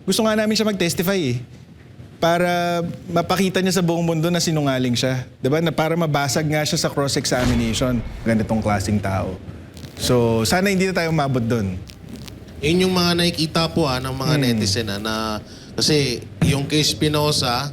gusto nga namin siya mag-testify eh. Para mapakita niya sa buong mundo na sinungaling siya. Diba? Na para mabasag nga siya sa cross-examination. Ganitong klaseng tao. So, sana hindi na tayo umabot doon. Yun yung mga nakikita po ng mga netizen na kasi yung kay Espinosa,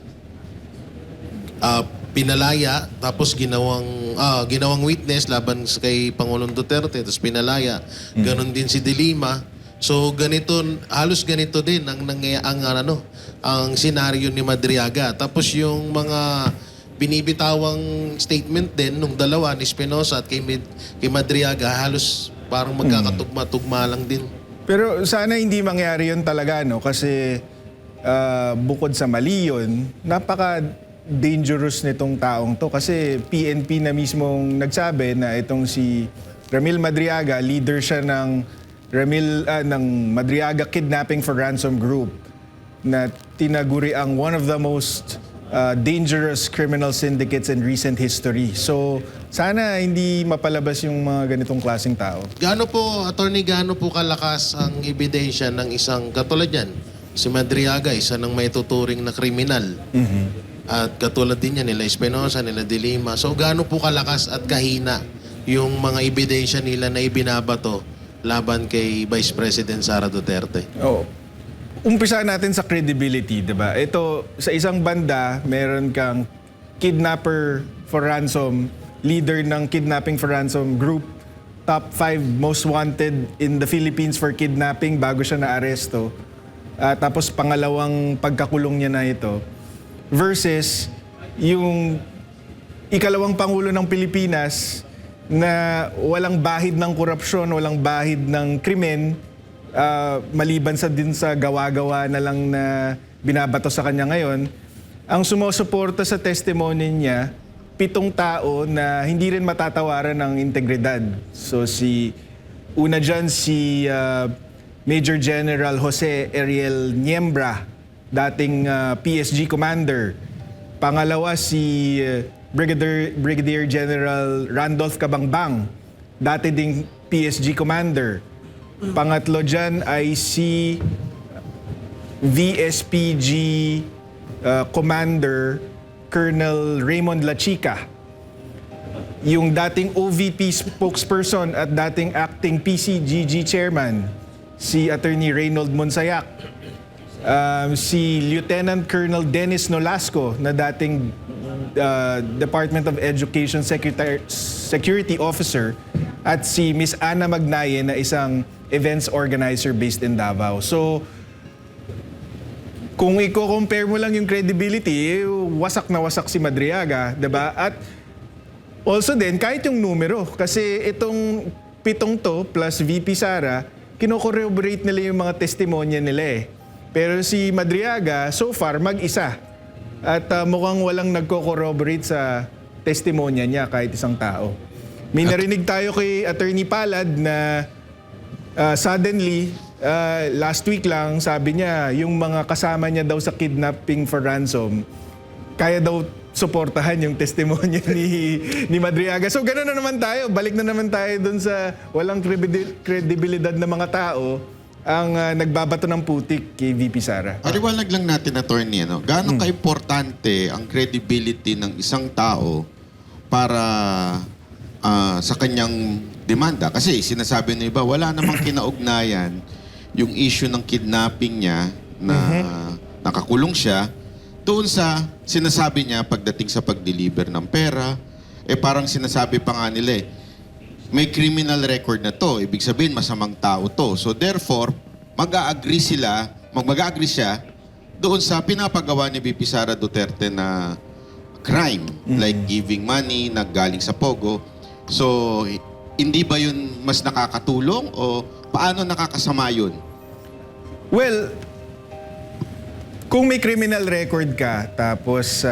pinalaya, tapos ginawang witness laban kay Pangulong Duterte, tapos pinalaya. Ganon din si De Lima. So ganito, halos ganito din ang senaryo ni Madriaga. Tapos yung mga binibitawang statement din nung dalawa ni Espinosa at kay Madriaga, halos parang magkakatugma-tugma lang din. Pero sana hindi mangyari yun talaga, no? Kasi bukod sa mali yun, napaka-dangerous nitong taong to. Kasi PNP na mismong nagsabi na itong si Ramil Madriaga, leader siya ng Madriaga Kidnapping for Ransom Group na tinaguri ang one of the most dangerous criminal syndicates in recent history. So, sana hindi mapalabas yung mga ganitong klaseng tao. Gaano po kalakas ang ebidensya ng isang katulad yan? Si Madriaga, isa ng may tuturing na kriminal. At katulad din yan, nila Espinosa, nila De Lima. So, gaano po kalakas at kahina yung mga ebidensya nila na ibinabato laban kay Vice President Sara Duterte? Oh. Umpisa natin sa credibility, 'di ba? Ito, sa isang banda, meron kang kidnapper for ransom, leader ng kidnapping for ransom group, top 5 most wanted in the Philippines for kidnapping bago siya na-aresto. Tapos pangalawang pagkakulong niya na ito. Versus yung ikalawang pangulo ng Pilipinas na walang bahid ng korupsyon, walang bahid ng krimen, maliban sa din sa gawa-gawa na lang na binabato sa kanya ngayon, ang sumusuporta sa testimony niya, 7 tao na hindi rin matatawaran ng integridad. So una dyan si Major General Jose Ariel Niembra, dating PSG commander. Pangalawa si Brigadier General Randolph Cabangbang, dati ding PSG commander. Pangatlo dyan ay si VSPG Commander Colonel Raymond Lachica. Yung dating OVP spokesperson at dating acting PCGG chairman, si Attorney Reynold Monsayak. Si Lieutenant Colonel Dennis Nolasco na dating Department of Education Security Officer, at si Miss Ana Magnaye na isang events organizer based in Davao. So, kung i-compare mo lang yung credibility, wasak na wasak si Madriaga, 'di ba? At also din, kahit yung numero, kasi itong 7 to plus VP Sara, kino-corroborate nila yung mga testimonya nila eh. Pero si Madriaga, so far, mag-isa. At mukhang walang nagko-corroborate sa testimonya niya kahit isang tao. May narinig tayo kay Attorney Palad na suddenly, last week lang, sabi niya, yung mga kasama niya daw sa kidnapping for ransom, kaya daw suportahan yung testimonya ni Madriaga. So gano'n na naman tayo. Balik na naman tayo dun sa walang kredibilidad na mga tao ang nagbabato ng putik kay VP Sara. Paliwanag lang natin, attorney, gaano ka-importante ang credibility ng isang tao para sa kanyang demanda? Kasi sinasabi ng iba, wala namang kinaugnayan yung issue ng kidnapping niya na nakakulong siya doon sa sinasabi niya pagdating sa pag-deliver ng pera. Parang sinasabi pa nga nila may criminal record na to. Ibig sabihin, masamang tao to. So therefore, mag-a-agree siya doon sa pinapagawa ni VP Sara Duterte na crime, like giving money na galing sa Pogo. So, hindi ba yun mas nakakatulong o paano nakakasama yun? Well, kung may criminal record ka, tapos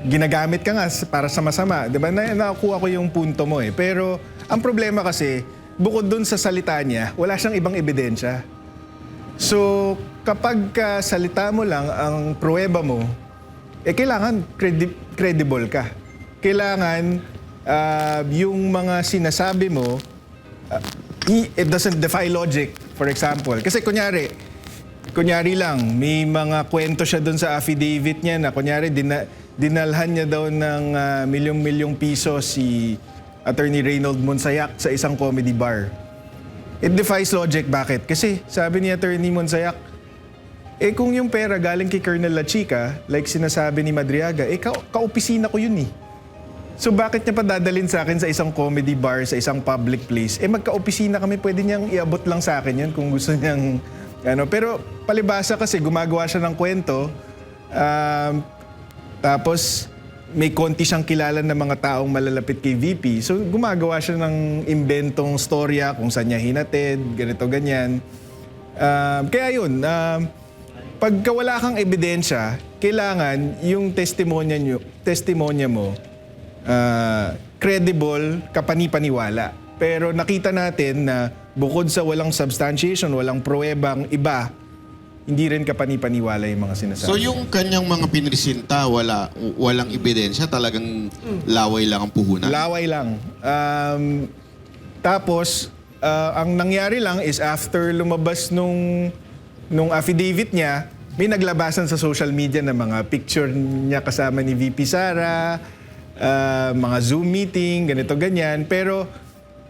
ginagamit ka nga para sa masama, di ba? Nakuha ko yung punto mo eh. Pero ang problema kasi, bukod dun sa salita niya, wala siyang ibang ebidensya. So, kapag salita mo lang ang pruweba mo, kailangan credible ka. Kailangan yung mga sinasabi mo, it doesn't defy logic, for example. Kasi kunyari, kunyari lang, may mga kwento siya doon sa affidavit niya na kunyari dinalhan niya daw ng milyong-milyong piso si Attorney Reynold Monsayak sa isang comedy bar. It defies logic. Bakit? Kasi sabi ni Attorney Monsayak, kung yung pera galing kay Colonel La Chica, like sinasabi ni Madriaga, ka-opisina ko yun eh. So bakit niya pa dadalhin sa akin sa isang comedy bar, sa isang public place? Magka-opisina kami, pwede niyang iabot lang sa akin yun kung gusto niyang Pero palibasa kasi gumagawa siya ng kwento, tapos may konti siyang kilala ng mga taong malalapit kay VP. So gumagawa siya ng inventong storya kung saan niya hinatid, ganito, ganyan. Kaya yun, pagka wala kang ebidensya, kailangan yung testimonya mo credible, kapani-paniwala. Pero nakita natin na bukod sa walang substantiation, walang pruwebang iba, hindi rin kapani-paniwala yung mga sinasabi. So yung kanyang mga pinresinta, walang ebidensya, talagang laway lang ang puhunan? Laway lang. Tapos, ang nangyari lang is after lumabas nung affidavit niya, may naglabasan sa social media na mga picture niya kasama ni VP Sara, mga Zoom meeting, ganito, ganyan. Pero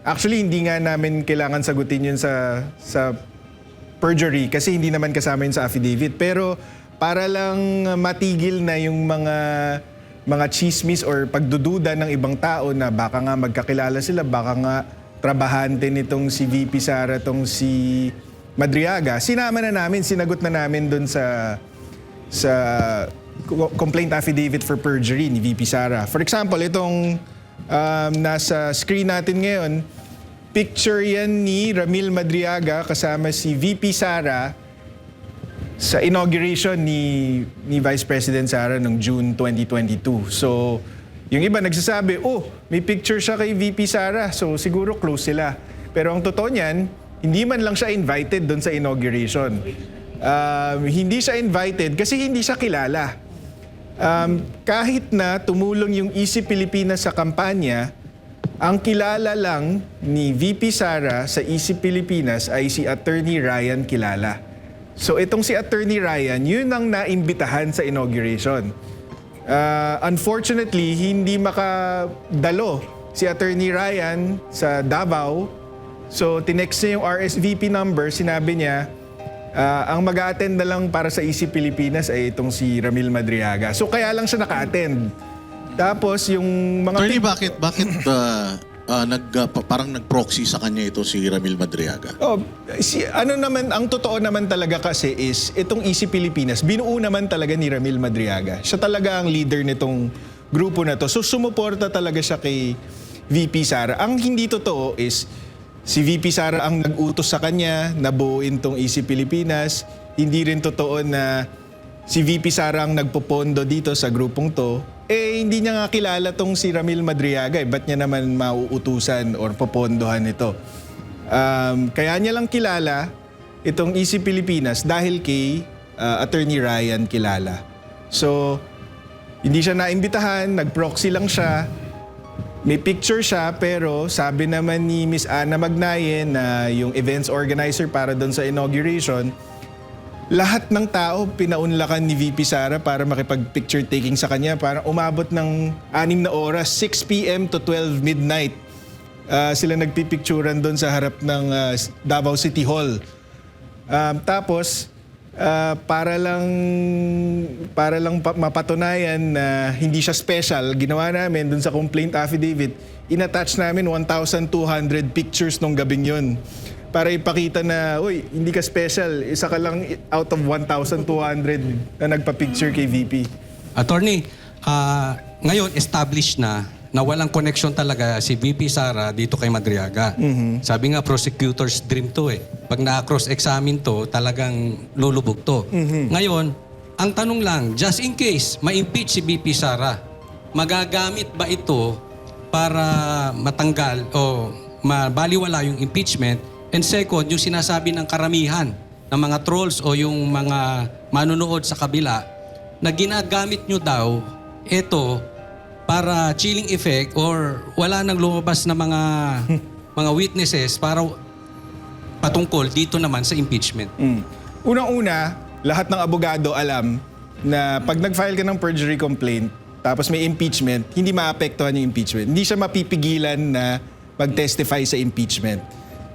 actually, hindi nga namin kailangan sagutin yun sa perjury kasi hindi naman kasama yun sa affidavit. Pero para lang matigil na yung mga chismis or pagdududa ng ibang tao na baka nga magkakilala sila, baka nga trabahante nitong si VP Sara, tong si Madriaga, sinagot na namin dun sa complaint affidavit for perjury ni VP Sara. For example, itong nasa screen natin ngayon, picture yan ni Ramil Madriaga kasama si VP Sara sa inauguration ni Vice President Sara noong June 2022. So, yung iba nagsasabi, may picture siya kay VP Sara, so siguro close sila. Pero ang totoo niyan, hindi man lang siya invited doon sa inauguration. Hindi siya invited kasi hindi siya kilala. Kahit na tumulong yung Easy Pilipinas sa kampanya, ang kilala lang ni VP Sara sa Easy Pilipinas ay si Attorney Ryan Kilala. So itong si Attorney Ryan, yun ang naimbitahan sa inauguration. Unfortunately, hindi makadalo si Attorney Ryan sa Davao. So tinext niya yung RSVP number, sinabi niya, ang mag-a-attend na lang para sa Easy Pilipinas ay itong si Ramil Madriaga. So kaya lang siya naka-attend. Tapos yung mga... Attorney, bakit parang nag-proxy sa kanya ito si Ramil Madriaga? Ang totoo naman talaga kasi is, itong Easy Pilipinas, binuo naman talaga ni Ramil Madriaga. Siya talaga ang leader nitong grupo na to. So sumuporta talaga siya kay VP Sara. Ang hindi totoo is, si VP Sara ang nag-utos sa kanya na buuin tong Easy Pilipinas. Hindi rin totoo na si VP Sara ang nagpopondo dito sa grupong to. Hindi niya nga kilala tong si Ramil Madriaga. Ba't niya naman mauutusan or popondohan ito? Kaya niya lang kilala itong Easy Pilipinas dahil kay Attorney Ryan Kilala. So, hindi siya naimbitahan, nag-proxy lang siya. May picture siya, pero sabi naman ni Miss Ana Magnayen na yung events organizer para doon sa inauguration, lahat ng tao pinaunlakan ni VP Sara para makipag-picture taking sa kanya. Para umabot ng 6 na oras, 6 p.m. to 12 midnight. Sila nagpipicturan doon sa harap ng Davao City Hall. Tapos, para lang mapatunayan na hindi siya special, ginawa namin dun sa complaint affidavit, inattach namin 1,200 pictures nung gabing yun. Para ipakita na, hindi ka special, isa ka lang out of 1,200 na nagpa-picture kay VP. Attorney, ngayon established na walang connection talaga si VP Sara dito kay Madriaga. Sabi nga, prosecutor's dream to eh. Pag na-cross-examine to, talagang lulubog to. Ngayon, ang tanong lang, just in case ma-impeach si VP Sara, magagamit ba ito para matanggal o mabaliwala yung impeachment? And second, yung sinasabi ng karamihan ng mga trolls o yung mga manunood sa kabila na ginagamit nyo daw ito para chilling effect or wala nang lumabas na mga witnesses para patungkol dito naman sa impeachment. unang-una, lahat ng abogado alam na pag nag-file ka ng perjury complaint, tapos may impeachment, hindi maapektuhan yung impeachment. Hindi siya mapipigilan na mag-testify sa impeachment.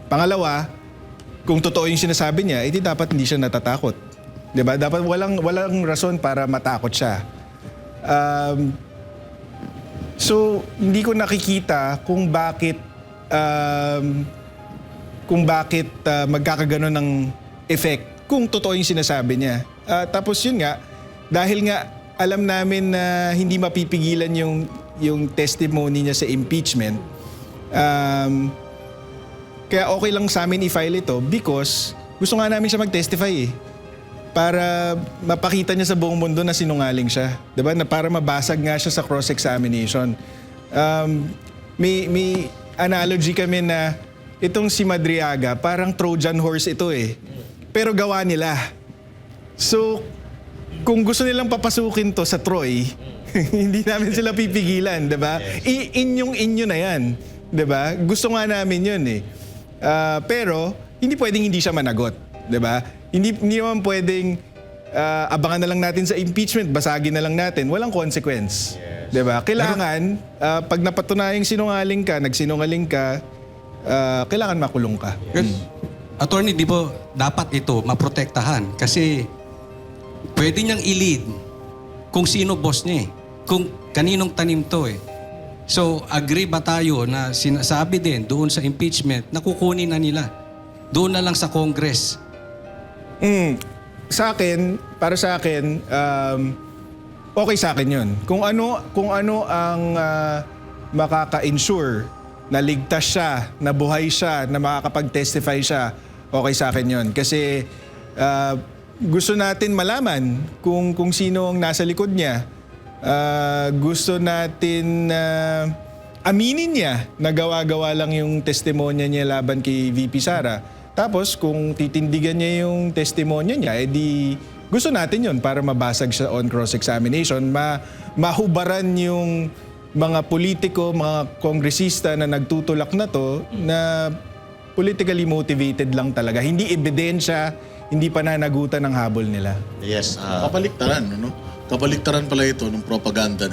Pangalawa, kung totoo yung sinasabi niya, edi dapat hindi siya natatakot. 'Di ba? Dapat walang rason para matakot siya. So, hindi ko nakikita kung bakit magkakaganon ng effect kung totoo yung sinasabi niya. Tapos yun nga, dahil nga alam namin na hindi mapipigilan yung testimony niya sa impeachment, kaya okay lang sa amin i-file ito because gusto nga namin siya mag-testify para mapakita niya sa buong mundo na sinungaling siya. Diba? Na para mabasag nga siya sa cross-examination. May analogy kami na itong si Madriaga, parang Trojan horse ito Pero gawa nila. So, kung gusto nilang papasukin to sa Troy, hindi namin sila pipigilan, 'di ba? Inyo na 'yan, 'di ba? Gusto nga namin 'yun pero hindi pwedeng hindi siya managot, 'di ba? Hindi naman pwedeng abangan na lang natin sa impeachment, basagin na lang natin, walang consequence. 'Di ba? Kailangan pag napatunayang nagsinungaling ka, kailangan makulong ka. Attorney, di ba dapat ito maprotektahan? Kasi pwede niyang i-lead kung sino boss niya kung kaninong tanim to So, agree ba tayo na sinasabi din doon sa impeachment na kukunin na nila? Doon na lang sa Congress. Para sa akin, okay sa akin yun. Kung ano ang makaka-ensure na ligtas siya, na buhay siya, na makakapag-testify siya, okay sa akin yun. Kasi gusto natin malaman kung sino ang nasa likod niya. Gusto natin aminin niya na gawa-gawa lang yung testimonya niya laban kay VP Sara. Tapos kung titindigan niya yung testimonya niya, edi gusto natin yun para mabasag siya on cross-examination. Mahubaran yung mga politiko, mga kongresista na nagtutulak na to na politically motivated lang talaga. Hindi ebidensya, hindi pananagutan ng habol nila. Yes, kabaliktaran, no? Kabaliktaran pala ito ng propaganda